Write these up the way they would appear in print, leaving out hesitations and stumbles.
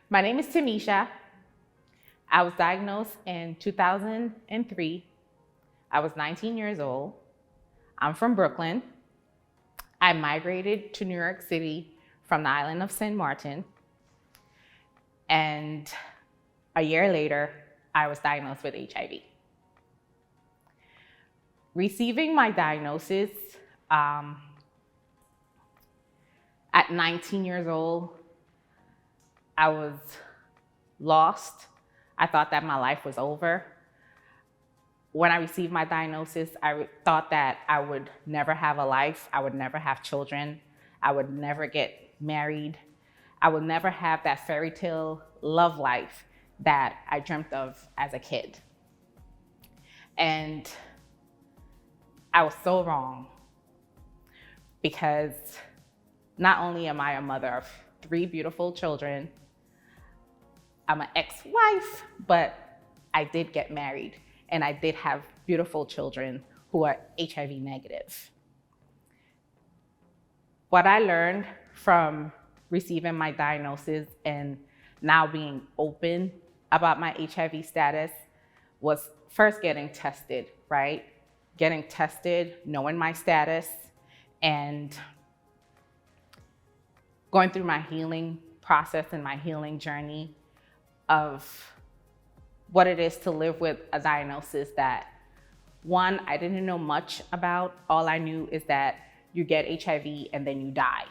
My name is Thamicha. I was diagnosed in 2003. I was 19 years old. I'm from Brooklyn. I migrated to New York City from the island of St. Martin. And a year later, I was diagnosed with HIV. Receiving my diagnosis at 19 years old, I was lost. I thought that my life was over. When I received my diagnosis, I thought that I would never have a life. I would never have children. I would never get married. I would never have that fairy tale love life that I dreamt of as a kid. And I was so wrong, because not only am I a mother of 3 beautiful children, I'm an ex-wife, but I did get married and I did have beautiful children who are HIV negative. What I learned from receiving my diagnosis and now being open about my HIV status was first getting tested, right? Getting tested, knowing my status, and going through my healing process and my healing journey of what it is to live with a diagnosis that, one, I didn't know much about. All I knew is that you get HIV and then you die.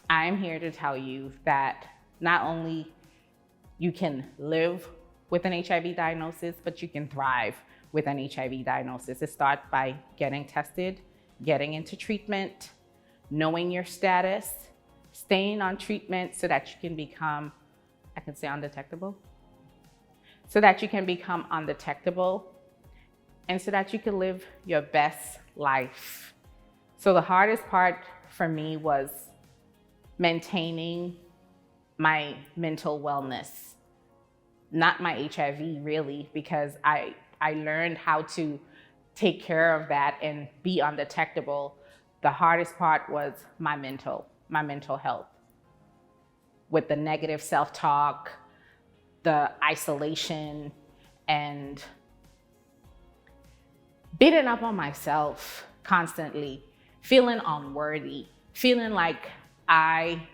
I am here to tell you that not only you can live with an HIV diagnosis, but you can thrive with an HIV diagnosis. It starts by getting tested, getting into treatment, knowing your status, staying on treatment so that you can become, I can say undetectable, so that you can become undetectable and so that you can live your best life. So the hardest part for me was maintaining my mental wellness, not my HIV really, because I learned how to take care of that and be undetectable. The hardest part was my mental health, with the negative self-talk, the isolation, and beating up on myself constantly, feeling unworthy, feeling like I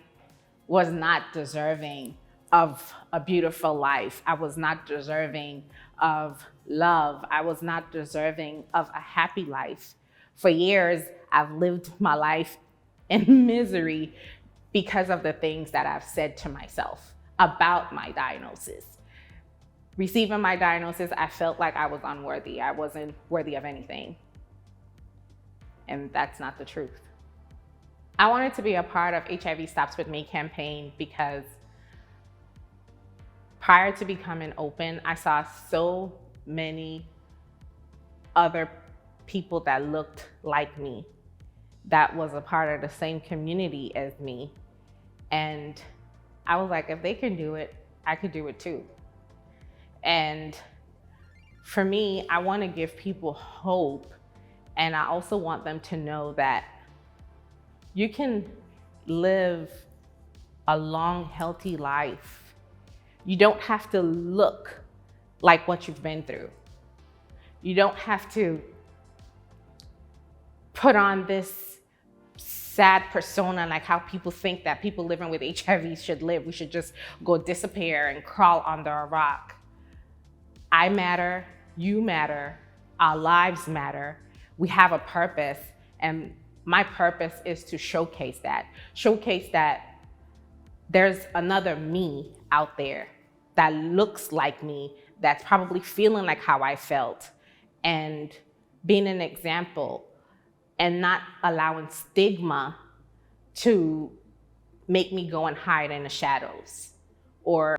was not deserving of a beautiful life. I was not deserving of love. I was not deserving of a happy life. For years, I've lived my life in misery because of the things that I've said to myself about my diagnosis. Receiving my diagnosis, I felt like I was unworthy. I wasn't worthy of anything. And that's not the truth. I wanted to be a part of HIV Stops With Me campaign because prior to becoming open, I saw so many other people that looked like me, that was a part of the same community as me. And I was like, if they can do it, I could do it too. And for me, I want to give people hope. And I also want them to know that you can live a long, healthy life. You don't have to look like what you've been through. You don't have to put on this sad persona, like how people think that people living with HIV should live. We should just go disappear and crawl under a rock. I matter, you matter, our lives matter. We have a purpose, and my purpose is to showcase that there's another me out there that looks like me, that's probably feeling like how I felt, and being an example and not allowing stigma to make me go and hide in the shadows or